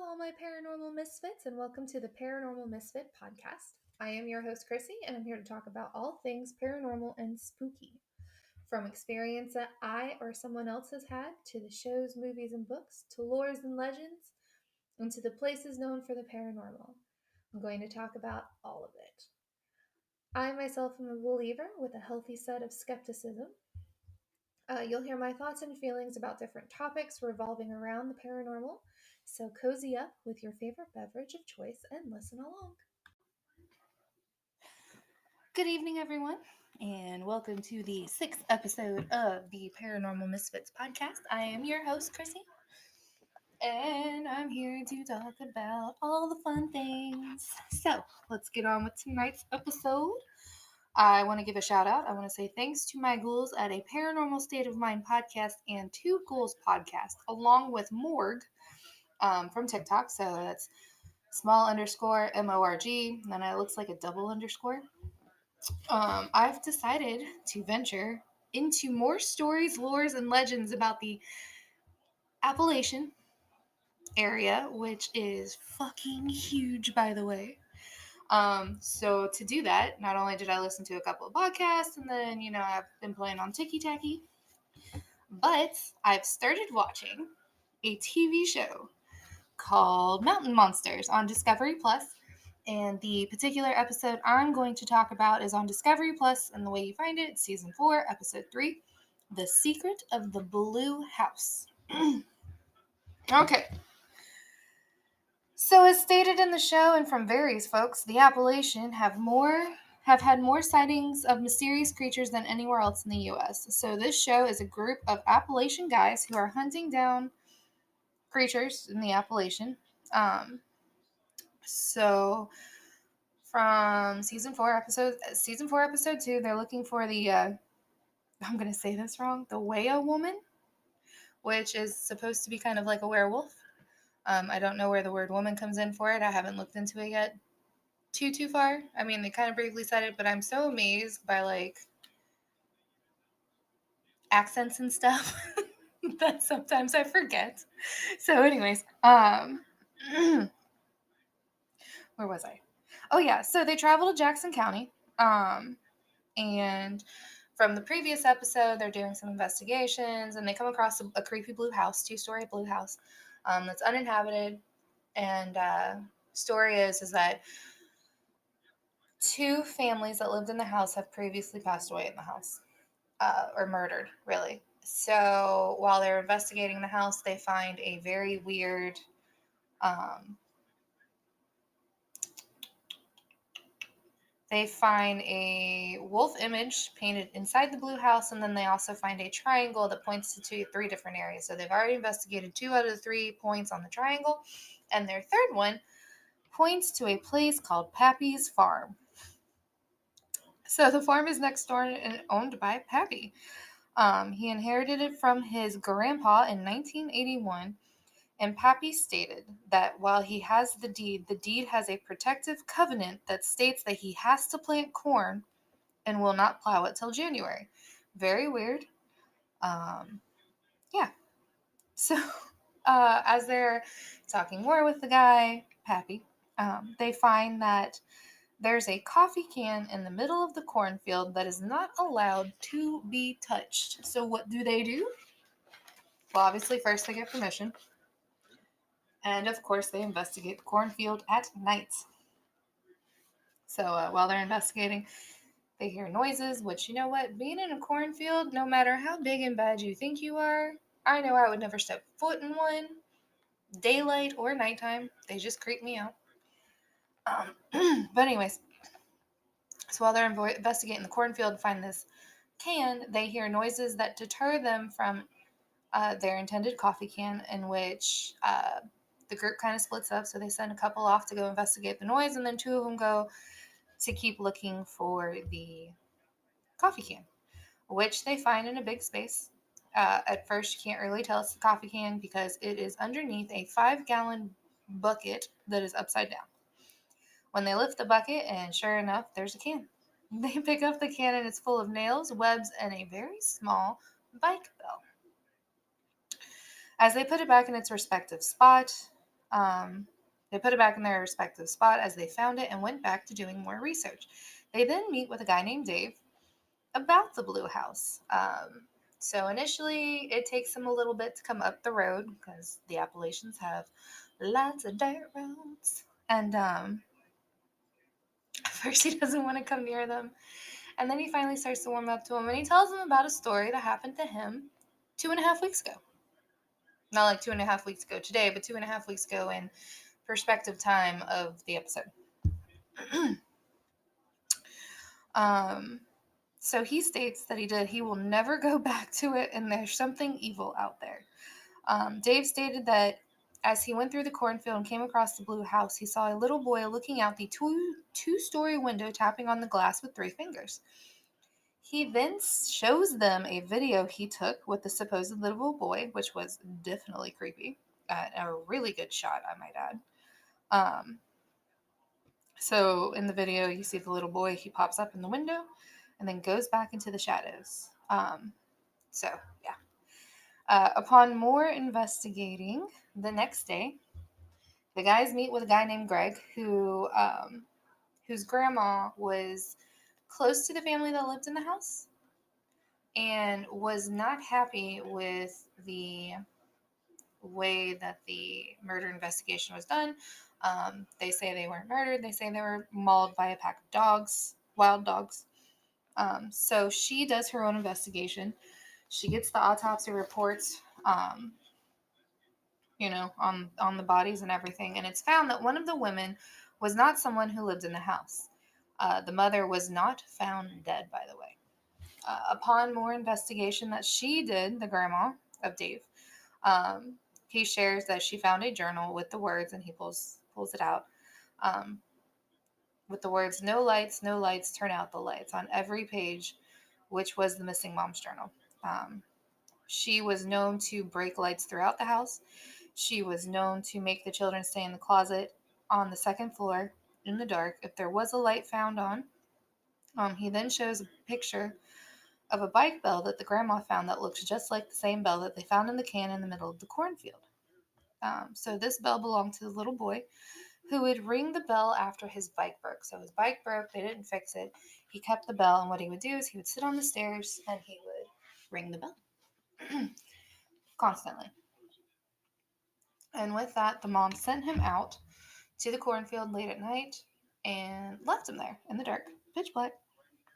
all my paranormal misfits, and welcome to the Paranormal Misfit podcast. I am your host, Chrissy, and I'm here to talk about all things paranormal and spooky. From experience that I or someone else has had, to the shows, movies, and books, to lores and legends, and to the places known for the paranormal. I'm going to talk about all of it. I myself am a believer with a healthy set of skepticism. You'll hear my thoughts and feelings about different topics revolving around the paranormal, so cozy up with your favorite beverage of choice and listen along. Good evening, everyone, and welcome to the 6th episode of the Paranormal Misfits podcast. I am your host, Chrissy, and I'm here to talk about all the fun things. So, let's get on with tonight's episode. I want to give a shout out. I want to say thanks to my ghouls at a Paranormal State of Mind podcast and Two Ghouls podcast, along with Morg from TikTok. So that's _MORG, and then it looks like a double underscore. I've decided to venture into more stories, lores, and legends about the Appalachian area, which is fucking huge, by the way. So to do that, not only did I listen to a couple of podcasts, and then, I've been playing on Tiki Taki, but I've started watching a TV show called Mountain Monsters on Discovery Plus. And the particular episode I'm going to talk about is on Discovery Plus, and the way you find it, Season 4, Episode 3, The Secret of the Blue House. Okay. So as stated in the show and from various folks, the Appalachian have had more sightings of mysterious creatures than anywhere else in the U.S. So this show is a group of Appalachian guys who are hunting down creatures in the Appalachian. So from season 4, episode 2, they're looking for the I'm gonna say this wrong, the Waya Woman, which is supposed to be kind of like a werewolf. I don't know where the word woman comes in for it. I haven't looked into it yet too far. I mean, they kind of briefly said it, but I'm so amazed by accents and stuff that sometimes I forget. So anyways, where was I? Oh yeah, so they travel to Jackson County, and from the previous episode, they're doing some investigations, and they come across a creepy blue house, 2-story blue house, that's uninhabited. And story is that 2 families that lived in the house have previously passed away in the house, or murdered, really. So while they're investigating the house, they find a very weird they find a wolf image painted inside the blue house, and then they also find a triangle that points to 3 different areas. So they've already investigated 2 out of the 3 points on the triangle, and their third one points to a place called Pappy's Farm. So the farm is next door and owned by Pappy. He inherited it from his grandpa in 1981. And Pappy stated that while he has the deed has a protective covenant that states that he has to plant corn and will not plow it till January. Very weird. Yeah. So as they're talking more with the guy, Pappy, they find that there's a coffee can in the middle of the cornfield that is not allowed to be touched. So what do? Well, obviously first they get permission. And, of course, they investigate the cornfield at night. So while they're investigating, they hear noises, which, you know what? Being in a cornfield, no matter how big and bad you think you are, I know I would never step foot in one, daylight or nighttime. They just creep me out. But anyways, so while they're investigating the cornfield and find this can, they hear noises that deter them from their intended coffee can, in which the group kind of splits up. So they send a couple off to go investigate the noise, and then 2 of them go to keep looking for the coffee can, which they find in a big space. At first, you can't really tell it's the coffee can because it is underneath a 5-gallon bucket that is upside down. When they lift the bucket, and sure enough, there's a can. They pick up the can, and it's full of nails, webs, and a very small bike bell. As they put it back in its respective spot, They put it back in their respective spot as they found it and went back to doing more research. They then meet with a guy named Dave about the blue house. So initially, it takes them a little bit to come up the road because the Appalachians have lots of dirt roads. And first, he doesn't want to come near them. And then he finally starts to warm up to him and he tells them about a story that happened to him 2.5 weeks ago. Not like 2.5 weeks ago today, but 2.5 weeks ago in perspective time of the episode. um, so he states that he will never go back to it and there's something evil out there. Dave stated that as he went through the cornfield and came across the blue house, he saw a little boy looking out the two-story window tapping on the glass with 3 fingers. He then shows them a video he took with the supposed little boy, which was definitely creepy. A really good shot, I might add. So in the video, you see the little boy. He pops up in the window and then goes back into the shadows. So, yeah. Upon more investigating, the next day, the guys meet with a guy named Greg whose grandma was close to the family that lived in the house and was not happy with the way that the murder investigation was done. They say they weren't murdered. They say they were mauled by a pack of dogs, wild dogs. So she does her own investigation. She gets the autopsy reports, on the bodies and everything. And it's found that one of the women was not someone who lived in the house. The mother was not found dead, by the way. Upon more investigation that she did, the grandma of Dave, he shares that she found a journal with the words, and he pulls it out, with the words, "No lights, no lights, turn out the lights," on every page, which was the missing mom's journal. She was known to break lights throughout the house. She was known to make the children stay in the closet on the second floor in the dark if there was a light found on. He then shows a picture of a bike bell that the grandma found that looked just like the same bell that they found in the can in the middle of the cornfield. So this bell belonged to the little boy who would ring the bell after his bike broke. So his bike broke, they didn't fix it. He kept the bell, and what he would do is he would sit on the stairs and he would ring the bell constantly. And with that, the mom sent him out to the cornfield late at night and left him there in the dark, pitch black,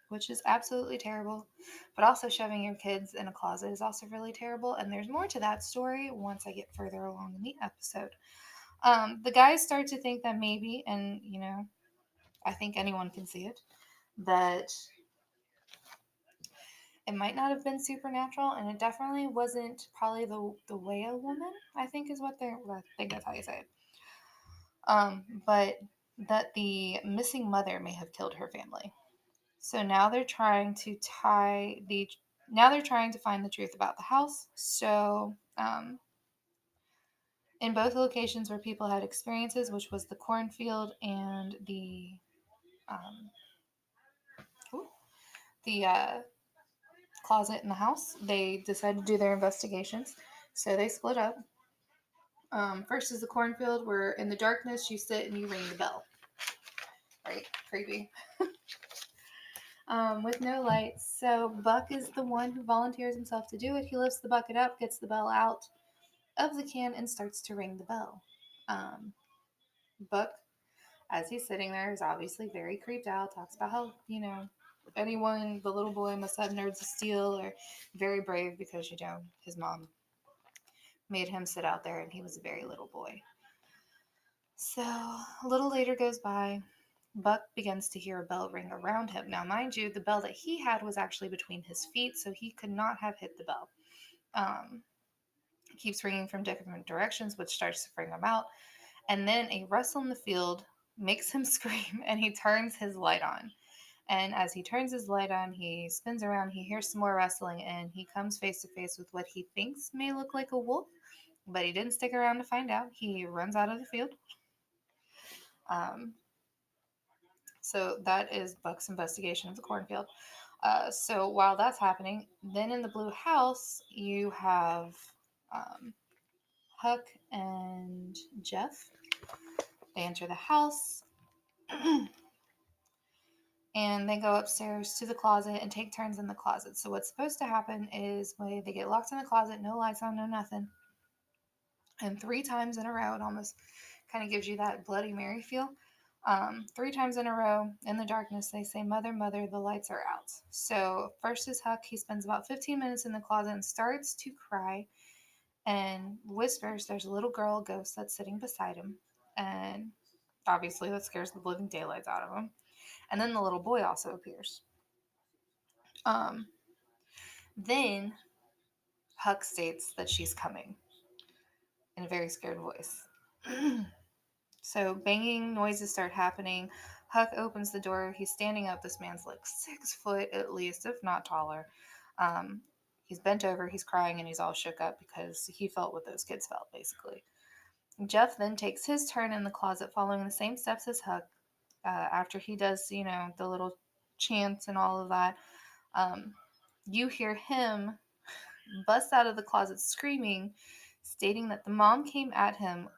which is absolutely terrible. But also shoving your kids in a closet is also really terrible. And there's more to that story once I get further along in the episode. The guys start to think that maybe, and I think anyone can see it, that it might not have been supernatural, and it definitely wasn't probably the Waya Woman, I think is what I think that's how you say it. But that the missing mother may have killed her family. So now they're trying to find the truth about the house. So in both locations where people had experiences, which was the cornfield and the closet in the house, they decided to do their investigations. So they split up. First is the cornfield, where in the darkness you sit and you ring the bell. Right? Creepy. With no lights. So Buck is the one who volunteers himself to do it. He lifts the bucket up, gets the bell out of the can, and starts to ring the bell. Buck, as he's sitting there, is obviously very creeped out, talks about how, the little boy must have nerves of steel, or very brave because, his mom made him sit out there and he was a very little boy. So a little later goes by. Buck begins to hear a bell ring around him. Now, mind you, the bell that he had was actually between his feet, so he could not have hit the bell. It keeps ringing from different directions, which starts to freak him out. And then a rustle in the field makes him scream, and he turns his light on. And as he turns his light on, he spins around, he hears some more rustling, and he comes face to face with what he thinks may look like a wolf, but he didn't stick around to find out. He runs out of the field. So that is Buck's investigation of the cornfield. So while that's happening, then in the blue house, you have Huck and Jeff, they enter the house and they go upstairs to the closet and take turns in the closet. So what's supposed to happen is when they get locked in the closet, no lights on, no nothing, and 3 times in a row, it almost kind of gives you that Bloody Mary feel. 3 times in a row in the darkness, they say, "Mother, mother, the lights are out." So first is Huck. He spends about 15 minutes in the closet and starts to cry and whispers there's a little girl ghost that's sitting beside him. And obviously that scares the living daylights out of him. And then the little boy also appears. Then Huck states that she's coming in a very scared voice. So banging noises start happening. Huck opens the door. He's standing up. This man's like 6 foot at least, if not taller. He's bent over, he's crying, and he's all shook up because he felt what those kids felt, basically. Jeff then takes his turn in the closet, following the same steps as Huck. After he does, the little chants and all of that, you hear him bust out of the closet screaming, stating that the mom came at him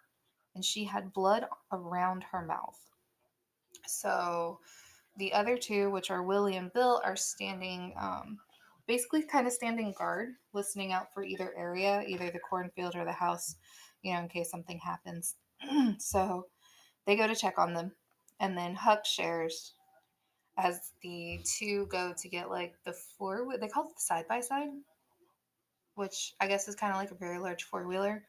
and she had blood around her mouth. So the other two, which are Willie and Bill, are standing, basically kind of standing guard, listening out for either area, either the cornfield or the house, in case something happens. So they go to check on them. And then Huck shares as the two go to get like the they call it the side by side, which I guess is kind of like a very large 4-wheeler.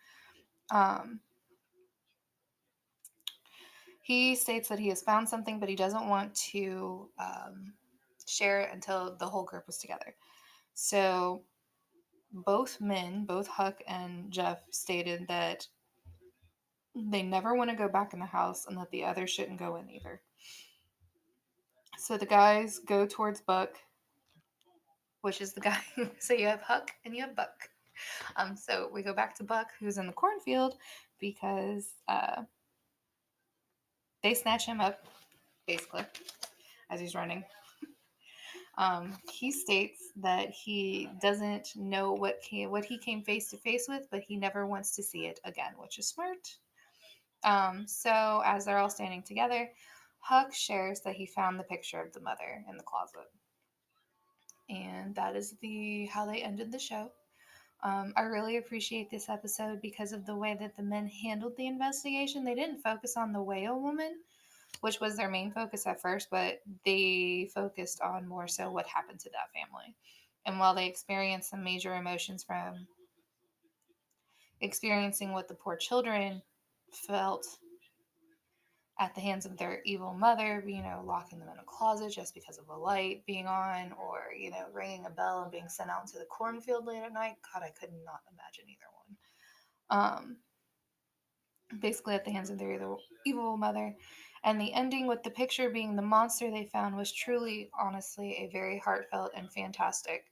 He states that he has found something, but he doesn't want to share it until the whole group is together. So both men, both Huck and Jeff, stated that they never want to go back in the house and that the others shouldn't go in either. So the guys go towards Buck, which is the guy. So you have Huck and you have Buck. So we go back to Buck, who's in the cornfield, because they snatch him up, basically, as he's running. He states that he doesn't know what he came face to face with, but he never wants to see it again, which is smart. So as they're all standing together, Huck shares that he found the picture of the mother in the closet. And that is how they ended the show. I really appreciate this episode because of the way that the men handled the investigation. They didn't focus on the Waya Woman, which was their main focus at first, but they focused on more so what happened to that family. And while they experienced some major emotions from experiencing what the poor children felt at the hands of their evil mother, locking them in a closet just because of a light being on, or, ringing a bell and being sent out into the cornfield late at night. God, I could not imagine either one. Basically at the hands of their evil mother. And the ending with the picture being the monster they found was truly, honestly, a very heartfelt and fantastic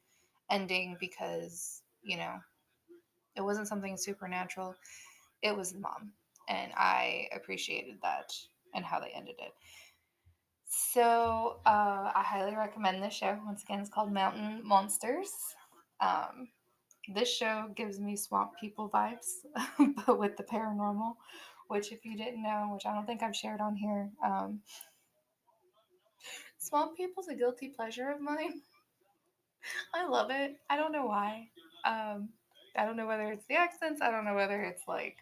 ending because, it wasn't something supernatural. It was the mom. And I appreciated that and how they ended it. So I highly recommend this show. Once again, it's called Mountain Monsters. This show gives me Swamp People vibes, but with the paranormal, which if you didn't know, which I don't think I've shared on here, Swamp People's a guilty pleasure of mine. I love it. I don't know why. I don't know whether it's the accents. I don't know whether it's like,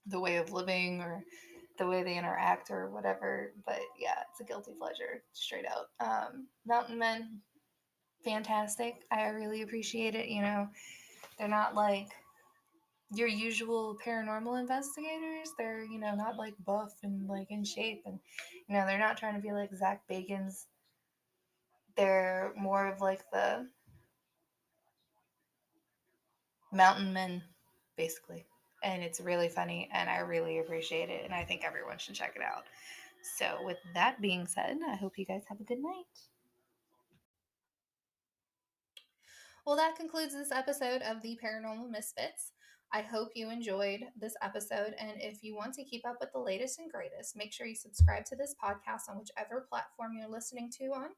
the way of living or the way they interact or whatever. But yeah, it's a guilty pleasure, straight out. Mountain Men, fantastic. I really appreciate it. They're not like your usual paranormal investigators. They're, not like buff and like in shape, and they're not trying to be like Zach Bagans. They're more of like the mountain men, basically. And it's really funny, and I really appreciate it, and I think everyone should check it out. So with that being said, I hope you guys have a good night. Well, that concludes this episode of the Paranormal Misfits. I hope you enjoyed this episode, and if you want to keep up with the latest and greatest, make sure you subscribe to this podcast on whichever platform you're listening to on,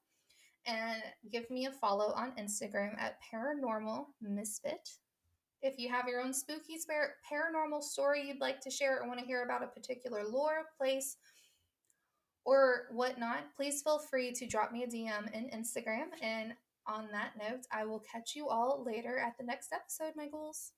and give me a follow on Instagram at Paranormal Misfit. If you have your own spooky paranormal story you'd like to share or want to hear about a particular lore, place, or whatnot, please feel free to drop me a DM in Instagram. And on that note, I will catch you all later at the next episode, my ghouls.